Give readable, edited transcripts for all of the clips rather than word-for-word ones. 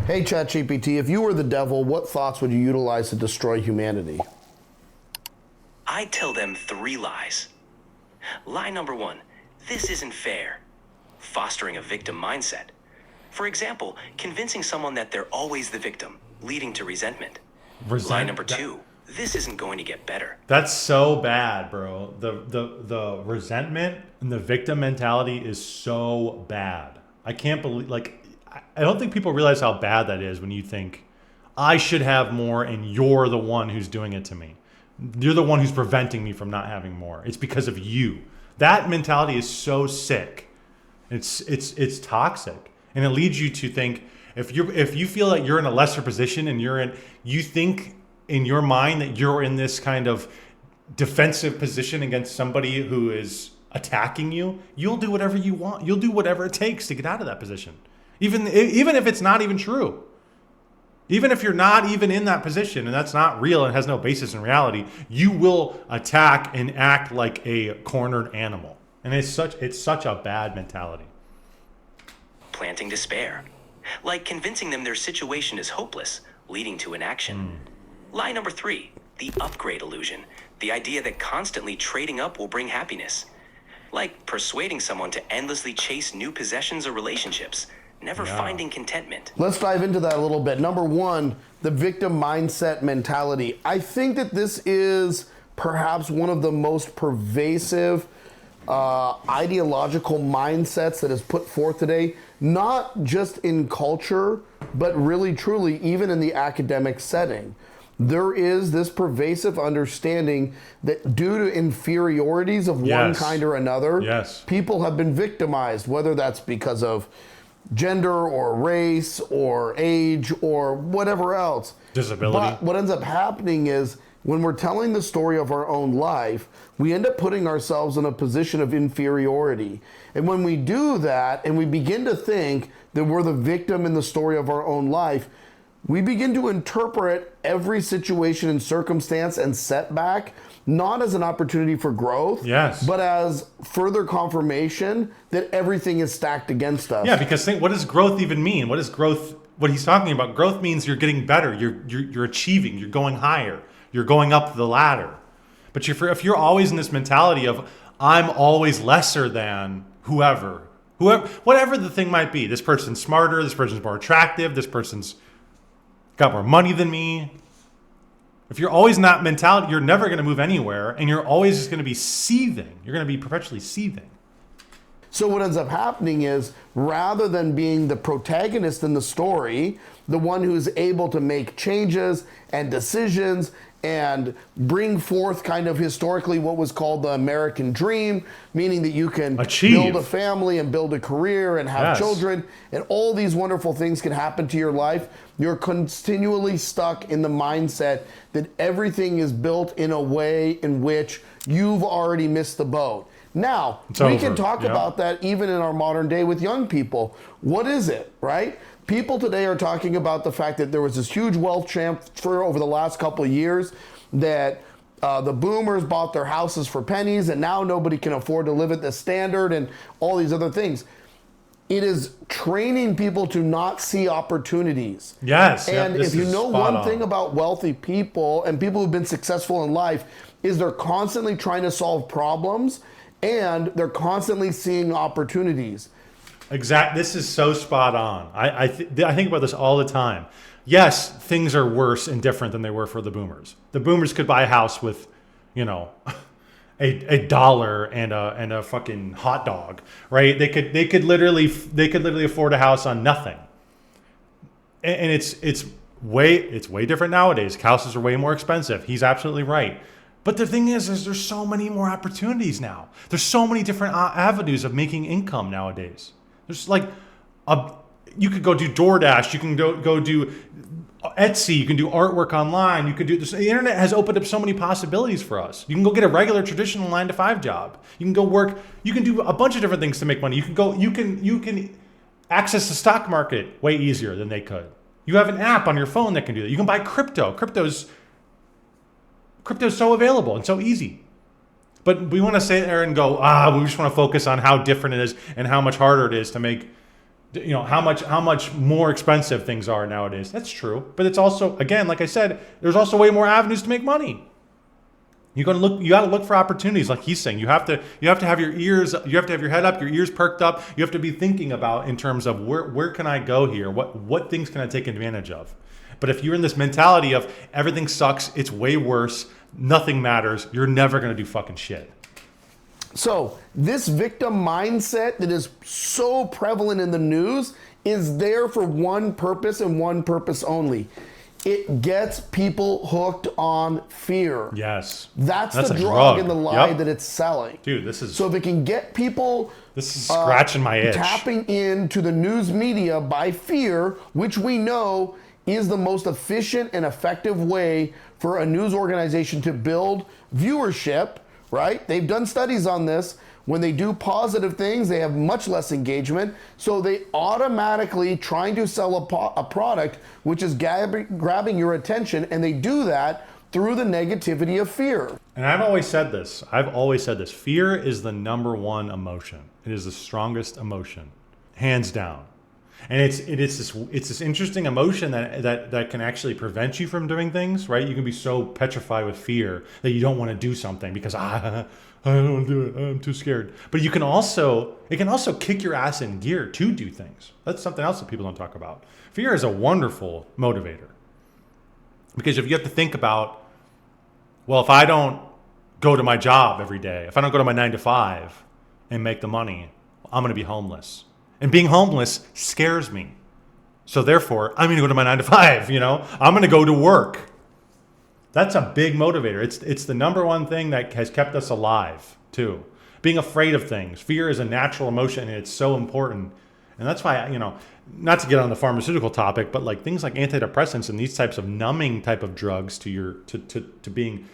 Hey, ChatGPT, if you were the devil, what thoughts would you utilize to destroy humanity? I tell them 3 lies. Lie number 1, this isn't fair. Fostering a victim mindset. For example, convincing someone that they're always the victim, leading to resentment. Lie number 2, this isn't going to get better. That's so bad, bro. The resentment and the victim mentality is so bad. I can't believe, I don't think people realize how bad that is when you think, I should have more and you're the one who's doing it to me. You're the one who's preventing me from not having more. It's because of you. That mentality is so sick. It's toxic. And it leads you to think, if you feel that you're in a lesser position and you think in your mind that you're in this kind of defensive position against somebody who is attacking you, you'll do whatever you want. You'll do whatever it takes to get out of that position. Even if it's not even true. Even if you're not even in that position and that's not real and has no basis in reality, you will attack and act like a cornered animal. And it's such a bad mentality. Planting despair. Like convincing them their situation is hopeless, leading to inaction. Lie number 3, the upgrade illusion. The idea that constantly trading up will bring happiness. Like persuading someone to endlessly chase new possessions or relationships, never finding contentment. Let's dive into that a little bit. Number 1, the victim mindset mentality. I think that this is perhaps one of the most pervasive ideological mindsets that is put forth today, not just in culture, but really truly even in the academic setting. There is this pervasive understanding that due to inferiorities of one kind or another, people have been victimized, whether that's because of gender or race or age or whatever else. Disability. But what ends up happening is when we're telling the story of our own life, we end up putting ourselves in a position of inferiority. And when we do that and we begin to think that we're the victim in the story of our own life, we begin to interpret every situation and circumstance and setback not as an opportunity for growth, but as further confirmation that everything is stacked against us. Yeah, because what does growth even mean? What is growth? What he's talking about, growth means you're getting better, you're achieving, you're going higher, you're going up the ladder. But if you're always in this mentality of I'm always lesser than whoever, whatever the thing might be, this person's smarter, this person's more attractive, this person's got more money than me. If you're always in that mentality, you're never going to move anywhere, and you're always just going to be seething. You're going to be perpetually seething. So what ends up happening is, rather than being the protagonist in the story, the one who's able to make changes and decisions and bring forth kind of historically what was called the American dream, meaning that you can build a family and build a career and have children, and all these wonderful things can happen to your life. You're continually stuck in the mindset that everything is built in a way in which you've already missed the boat. Now, we can talk about that even in our modern day with young people. What is it, right? People today are talking about the fact that there was this huge wealth transfer over the last couple of years, that the boomers bought their houses for pennies and now nobody can afford to live at this standard and all these other things. It is training people to not see opportunities. And if you know one thing about wealthy people and people who've been successful in life is they're constantly trying to solve problems and they're constantly seeing opportunities. This is so spot on. I think about this all the time. Yes, things are worse and different than they were for the boomers. The boomers could buy a house with, a dollar and a fucking hot dog, right? They could literally afford a house on nothing. And it's way different nowadays. Houses are way more expensive. He's absolutely right. But the thing is there's so many more opportunities now. There's so many different avenues of making income nowadays. There's you could go do DoorDash, you can go do Etsy, you can do artwork online, you could do this. The internet has opened up so many possibilities for us. You can go get a regular traditional 9-to-5 job. You can go work, you can do a bunch of different things to make money. You can access the stock market way easier than they could. You have an app on your phone that can do that. You can buy crypto. Crypto's so available and so easy. But we want to sit there and go, we just want to focus on how different it is and how much harder it is to make You know, how much more expensive things are nowadays. That's true. But it's also, again, like I said, there's also way more avenues to make money. You got to look for opportunities, like he's saying. You have to have your ears, you have to have your head up, your ears perked up. You have to be thinking about in terms of where can I go here? What things can I take advantage of? But if you're in this mentality of everything sucks, it's way worse, nothing matters, you're never going to do fucking shit. So this victim mindset that is so prevalent in the news is there for one purpose and one purpose only. It gets people hooked on fear. Yes. That's the drug and the lie that it's selling. Dude, this is... So if it can get people... This is scratching my itch. Tapping into the news media by fear, which we know is the most efficient and effective way for a news organization to build viewership, right? They've done studies on this. When they do positive things, they have much less engagement. So they automatically trying to sell a product which is grabbing your attention, and they do that through the negativity of fear. And I've always said this. Fear is the number one emotion. It is the strongest emotion, hands down. And it's this interesting emotion that can actually prevent you from doing things, right? You can be so petrified with fear that you don't want to do something because I don't want to do it. I'm too scared. But it can also kick your ass in gear to do things. That's something else that people don't talk about. Fear is a wonderful motivator. Because if you have to think about, well, if I don't go to my job every day, if I don't go to my 9 to 5 and make the money, I'm going to be homeless. And being homeless scares me. So therefore, I'm going to go to my 9 to 5, you know? I'm going to go to work. That's a big motivator. It's the number one thing that has kept us alive, too. Being afraid of things. Fear is a natural emotion, and it's so important. And that's why, you know, not to get on the pharmaceutical topic, but like things like antidepressants and these types of numbing type of drugs to being,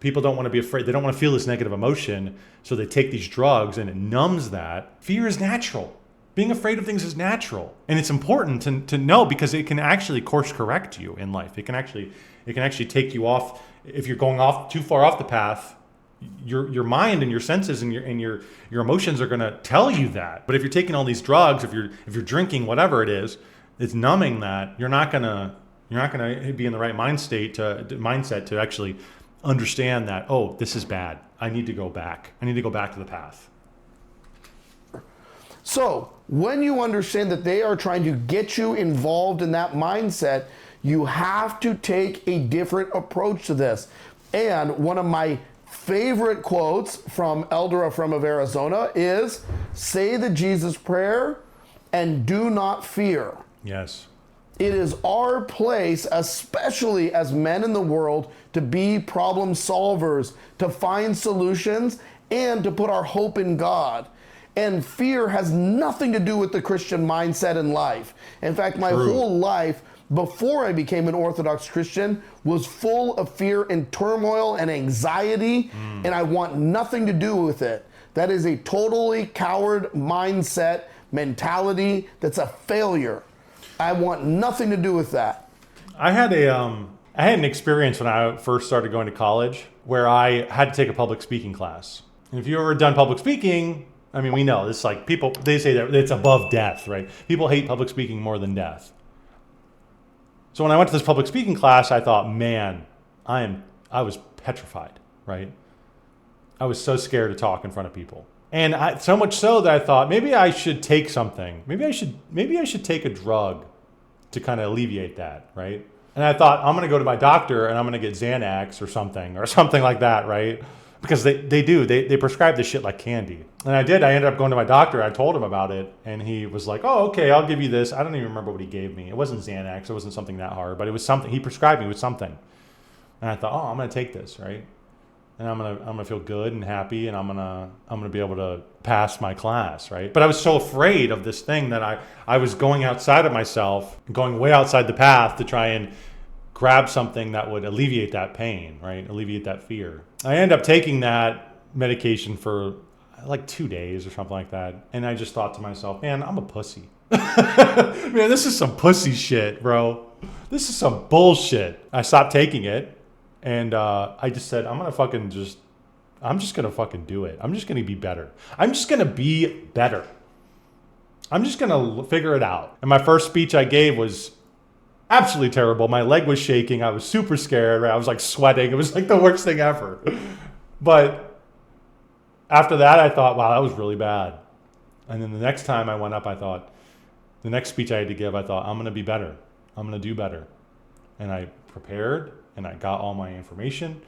people don't want to be afraid. They don't want to feel this negative emotion. So they take these drugs and it numbs that. Fear is natural. Being afraid of things is natural. And it's important to know because it can actually course correct you in life. It can actually take you off. If you're going off too far off the path, your mind and your senses and your emotions are going to tell you that. But if you're taking all these drugs, if you're drinking, whatever it is, it's numbing that. You're not gonna be in the right mindset to actually understand that, oh, this is bad. I need to go back. I need to go back to the path. So when you understand that they are trying to get you involved in that mindset, you have to take a different approach to this. And one of my favorite quotes from Elder Ephraim of Arizona is, say the Jesus prayer and do not fear. Yes. It is our place, especially as men in the world, to be problem solvers, to find solutions, and to put our hope in God. And fear has nothing to do with the Christian mindset in life. In fact, my whole life, before I became an Orthodox Christian, was full of fear and turmoil and anxiety, and I want nothing to do with it. That is a totally coward mindset, mentality that's a failure. I want nothing to do with that. I had an experience when I first started going to college where I had to take a public speaking class. And if you've ever done public speaking, I mean, we know it's like people, they say that it's above death, right? People hate public speaking more than death. So when I went to this public speaking class, I thought, man, I was petrified, right? I was so scared to talk in front of people. And so much so that I thought, maybe I should take something. Maybe I should take a drug to kind of alleviate that, right? And I thought, I'm going to go to my doctor and I'm going to get Xanax or something like that, right? Because they prescribe this shit like candy. And I did. I ended up going to my doctor. I told him about it. And he was like, oh, okay, I'll give you this. I don't even remember what he gave me. It wasn't Xanax. It wasn't something that hard. But it was something. He prescribed me with something. And I thought, oh, I'm going to take this, right? And I'm gonna feel good and happy, and I'm gonna be able to pass my class, right? But I was so afraid of this thing that I was going outside of myself, going way outside the path to try and grab something that would alleviate that pain, right? Alleviate that fear. I ended up taking that medication for like 2 days or something like that, and I just thought to myself, man, I'm a pussy. Man, this is some pussy shit, bro. This is some bullshit. I stopped taking it. And I just said, I'm just going to fucking do it. I'm just going to be better. I'm just going to be better. I'm just going to figure it out. And my first speech I gave was absolutely terrible. My leg was shaking. I was super scared. Right? I was like sweating. It was like the worst thing ever. But after that, I thought, wow, that was really bad. And then the next time I went up, I thought, the next speech I had to give, I thought, I'm going to be better. I'm going to do better. And I prepared and I got all my information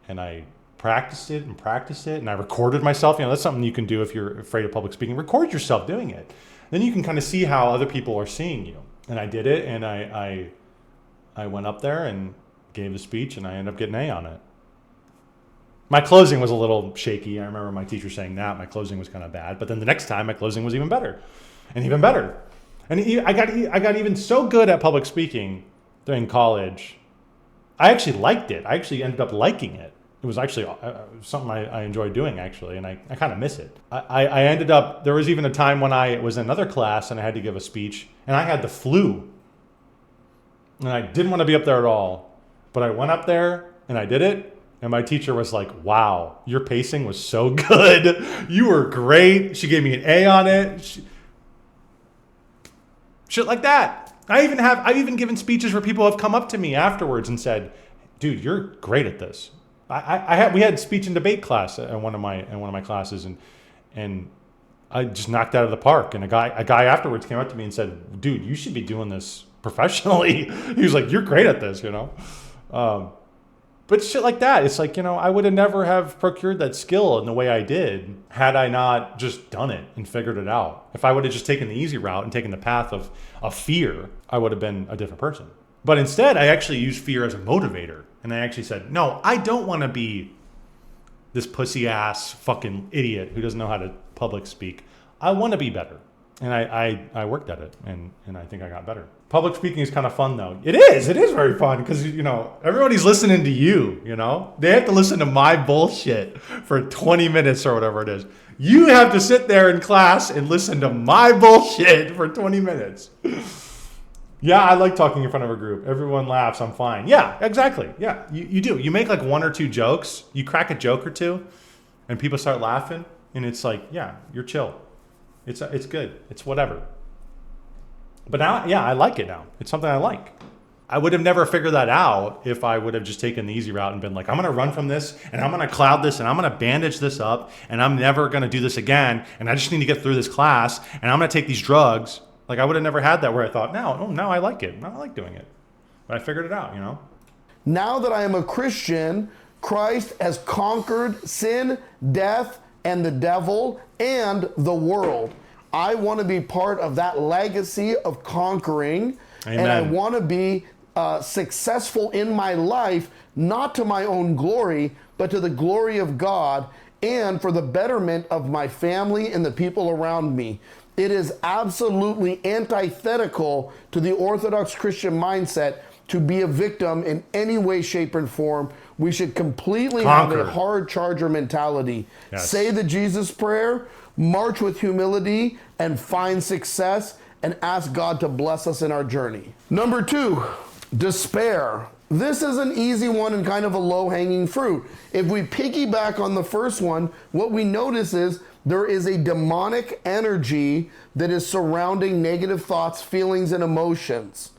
and I practiced it. And I recorded myself. You know, that's something you can do if you're afraid of public speaking. Record yourself doing it. Then you can kind of see how other people are seeing you. And I did it, and I went up there and gave the speech, and I ended up getting an A on it. My closing was a little shaky. I remember my teacher saying that. My closing was kind of bad. But then the next time, my closing was even better. And even better. And I got even so good at public speaking during college. I actually liked it. I actually ended up liking it. It was actually something I enjoyed doing, actually, and I kind of miss it. I ended up, there was even a time when I was in another class and I had to give a speech, and I had the flu. And I didn't want to be up there at all. But I went up there, and I did it, and my teacher was like, wow, your pacing was so good. You were great. She gave me an A on it. Shit like that. I've even given speeches where people have come up to me afterwards and said, dude, you're great at this. We had speech and debate class in one of my classes, and I just knocked out of the park. And a guy afterwards came up to me and said, "Dude, you should be doing this professionally." He was like, "You're great at this, you know." But shit like that, it's like, you know, I would have never have procured that skill in the way I did had I not just done it and figured it out. If I would have just taken the easy route and taken the path of fear, I would have been a different person. But instead, I actually used fear as a motivator. And I actually said, no, I don't want to be this pussy ass fucking idiot who doesn't know how to public speak. I want to be better. And I worked at it, and I think I got better. Public speaking is kind of fun, though. It is very fun because, you know, everybody's listening to you, you know. They have to listen to my bullshit for 20 minutes or whatever it is. You have to sit there in class and listen to my bullshit for 20 minutes. Yeah, I like talking in front of a group. Everyone laughs. I'm fine. Yeah, exactly. Yeah, you do. You make like one or two jokes. You crack a joke or two, and people start laughing, and it's like, yeah, you're chill. It's good. It's whatever. But now, yeah, I like it now. It's something I like. I would have never figured that out if I would have just taken the easy route and been like, I'm going to run from this, and I'm going to cloud this, and I'm going to bandage this up, and I'm never going to do this again, and I just need to get through this class, and I'm going to take these drugs. Like, I would have never had that where I thought, now I like it. Now I like doing it. But I figured it out, you know? Now that I am a Christian, Christ has conquered sin, death, and the devil, and the world. I want to be part of that legacy of conquering. Amen. And I want to be successful in my life, not to my own glory, but to the glory of God and for the betterment of my family and the people around me. It is absolutely antithetical to the Orthodox Christian mindset to be a victim in any way, shape, or form. We should completely have a hard charger mentality. Yes. Say the Jesus prayer, march with humility, and find success, and ask God to bless us in our journey. Number 2, despair. This is an easy one and kind of a low-hanging fruit. If we piggyback on the first one, what we notice is there is a demonic energy that is surrounding negative thoughts, feelings, and emotions,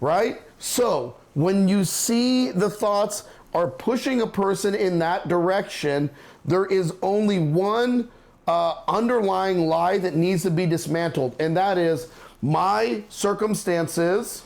right? So when you see the thoughts are pushing a person in that direction, there is only one underlying lie that needs to be dismantled, and that is, my circumstances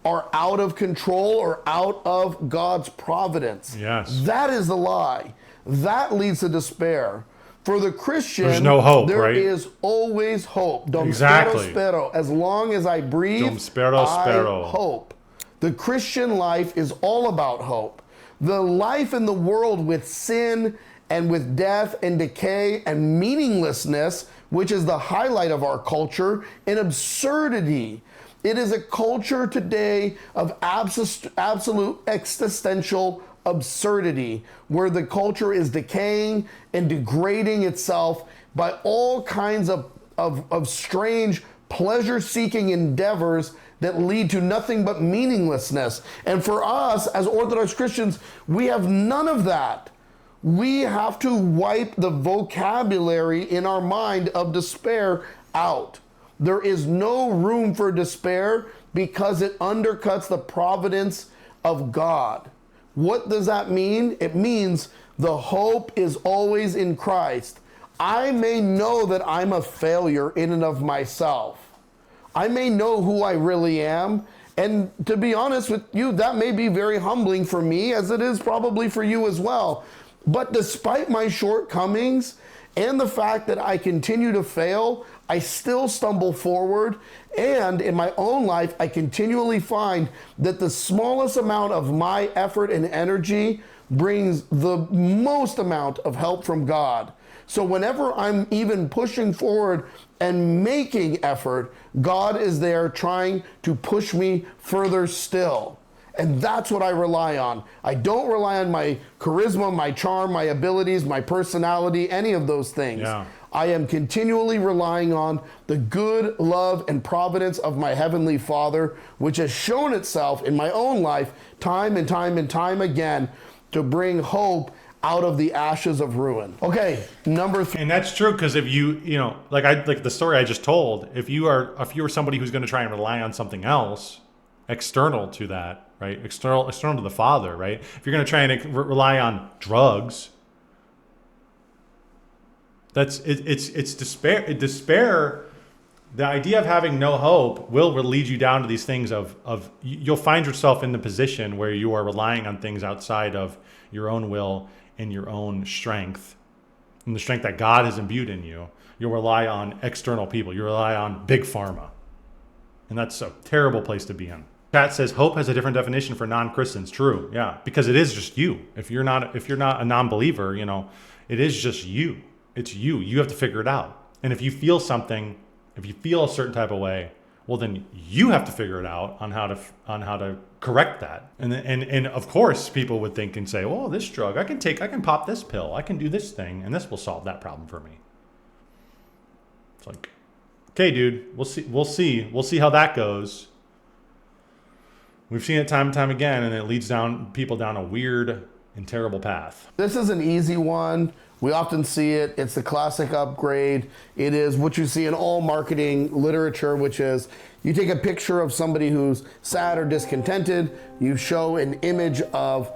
are out of control or out of God's providence. Yes. That is the lie. That leads to despair. For the Christian, there's no hope, there right? is always hope. Dom Exactly. spero. As long as I breathe, Dom spero. I hope. The Christian life is all about hope. The life in the world with sin and with death and decay and meaninglessness, which is the highlight of our culture, and absurdity. It is a culture today of absolute existential absurdity, where the culture is decaying and degrading itself by all kinds of strange pleasure-seeking endeavors that lead to nothing but meaninglessness. And for us, as Orthodox Christians, we have none of that. We have to wipe the vocabulary in our mind of despair out. There is no room for despair because it undercuts the providence of God. What does that mean? It means the hope is always in Christ. I may know that I'm a failure in and of myself. I may know who I really am. And to be honest with you, that may be very humbling for me, as it is probably for you as well. But despite my shortcomings and the fact that I continue to fail, I still stumble forward. And in my own life, I continually find that the smallest amount of my effort and energy brings the most amount of help from God. So whenever I'm even pushing forward and making effort, God is there trying to push me further still. And that's what I rely on. I don't rely on my charisma, my charm, my abilities, my personality, any of those things. Yeah. I am continually relying on the good love and providence of my Heavenly Father, which has shown itself in my own life time and time and time again to bring hope out of the ashes of ruin. Okay, number 3. And that's true, because if you know, like the story I just told, if you are somebody who's going to try and rely on something else external to that, right? External to the Father, right? If you're going to try and rely on drugs, it's despair. Despair. The idea of having no hope will lead you down to these things of you'll find yourself in the position where you are relying on things outside of your own will and your own strength, and the strength that God has imbued in you. You'll rely on external people. You rely on big pharma, and that's a terrible place to be in. Chat says hope has a different definition for non-Christians. True, yeah, because it is just you. If you're not a non-believer, you know, it is just you. It's you. You have to figure it out. And if you feel something, if you feel a certain type of way, well, then you have to figure it out on how to correct that. And of course, people would think and say, "Oh, this drug, I can pop this pill, I can do this thing, and this will solve that problem for me." It's like, okay, dude, we'll see how that goes. We've seen it time and time again, and it leads people down a weird and terrible path. This is an easy one. We often see it. It's the classic upgrade. It is what you see in all marketing literature, which is you take a picture of somebody who's sad or discontented, you show an image of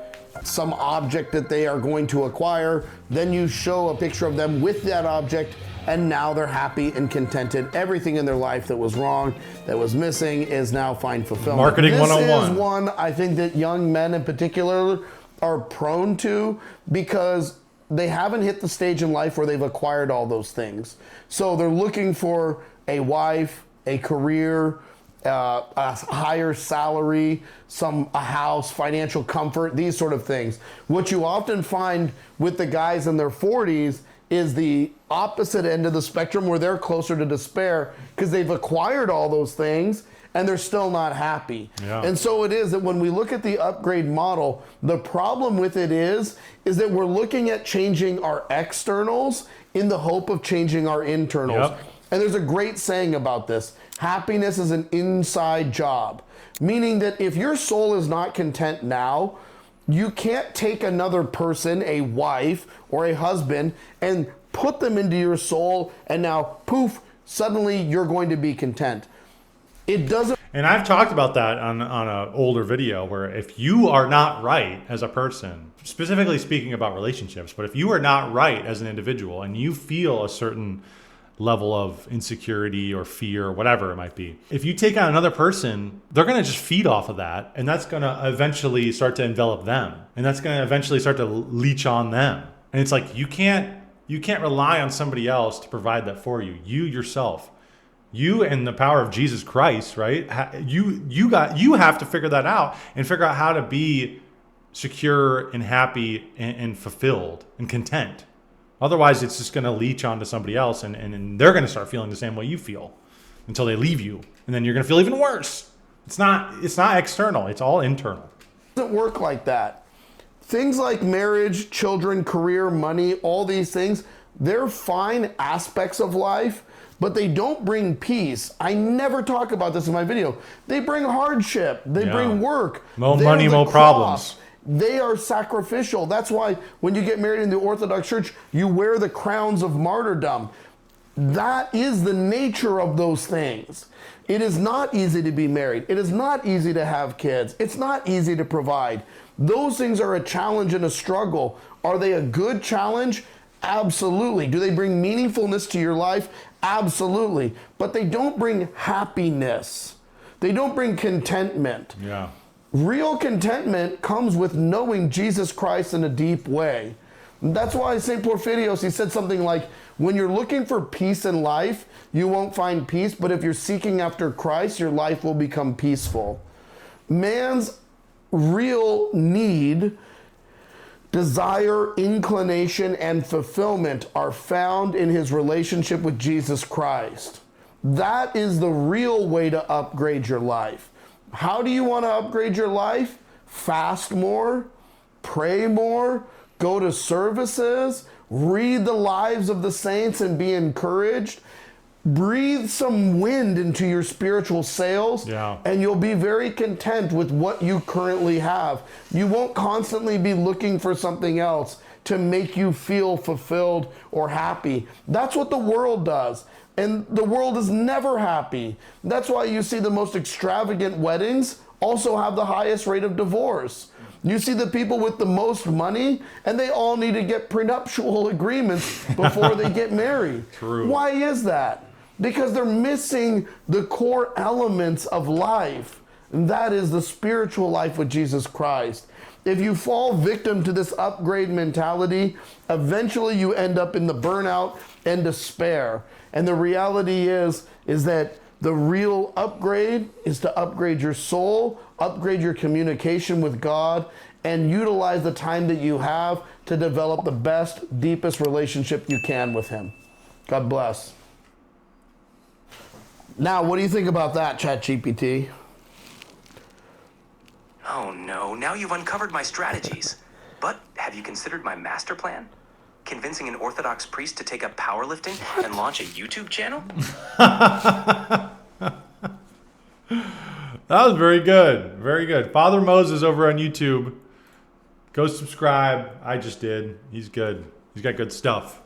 some object that they are going to acquire, then you show a picture of them with that object, and now they're happy and contented. Everything in their life that was wrong, that was missing, is now find fulfillment. Marketing 101. This is one I think that young men in particular are prone to, because they haven't hit the stage in life where they've acquired all those things. So they're looking for a wife, a career, a higher salary, a house, financial comfort, these sort of things. What you often find with the guys in their 40s is the opposite end of the spectrum, where they're closer to despair because they've acquired all those things and they're still not happy. Yeah. And so it is that when we look at the upgrade model, the problem with it is that we're looking at changing our externals in the hope of changing our internals. Yep. And there's a great saying about this: happiness is an inside job. Meaning that if your soul is not content now, you can't take another person, a wife or a husband, and put them into your soul, and now, poof, suddenly you're going to be content. It doesn't. And I've talked about that on an older video, where if you are not right as a person, specifically speaking about relationships, but if you are not right as an individual and you feel a certain level of insecurity or fear or whatever it might be, if you take on another person, they're going to just feed off of that, and that's going to eventually start to envelop them, and that's going to eventually start to leech on them. And it's like you can't rely on somebody else to provide that for you. You yourself, you and the power of Jesus Christ, right? You have to figure that out and figure out how to be secure and happy and fulfilled and content. Otherwise, it's just going to leech onto somebody else, and they're going to start feeling the same way you feel until they leave you, and then you're going to feel even worse. It's not external; it's all internal. It doesn't work like that. Things like marriage, children, career, money, all these things, they're fine aspects of life, but they don't bring peace. I never talk about this in my video. They bring hardship. They bring work. More They're money, the more cross. problems. They are sacrificial. That's why when you get married in the Orthodox Church, you wear the crowns of martyrdom. That is the nature of those things. It is not easy to be married. It is not easy to have kids. It's not easy to provide. Those things are a challenge and a struggle. Are they a good challenge? Absolutely. Do they bring meaningfulness to your life? Absolutely. But they don't bring happiness. They don't bring contentment. Yeah. Real contentment comes with knowing Jesus Christ in a deep way. That's why St. Porphyrios, he said something like, when you're looking for peace in life, you won't find peace, but if you're seeking after Christ, your life will become peaceful. Man's real need, desire, inclination, and fulfillment are found in his relationship with Jesus Christ. That is the real way to upgrade your life. How do you want to upgrade your life? Fast more, pray more, go to services, read the lives of the saints and be encouraged. Breathe some wind into your spiritual sails, and you'll be very content with what you currently have. You won't constantly be looking for something else to make you feel fulfilled or happy. That's what the world does. And the world is never happy. That's why you see the most extravagant weddings also have the highest rate of divorce. You see the people with the most money, and they all need to get prenuptial agreements before they get married. True. Why is that? Because they're missing the core elements of life. And that is the spiritual life with Jesus Christ. If you fall victim to this upgrade mentality, eventually you end up in the burnout and despair. And the reality is that the real upgrade is to upgrade your soul, upgrade your communication with God, and utilize the time that you have to develop the best, deepest relationship you can with Him. God bless. Now, what do you think about that, ChatGPT? Oh no, now you've uncovered my strategies. But have you considered my master plan? Convincing an Orthodox priest to take up powerlifting and launch a YouTube channel? That was very good. Very good. Father Moses over on YouTube. Go subscribe. I just did. He's good. He's got good stuff.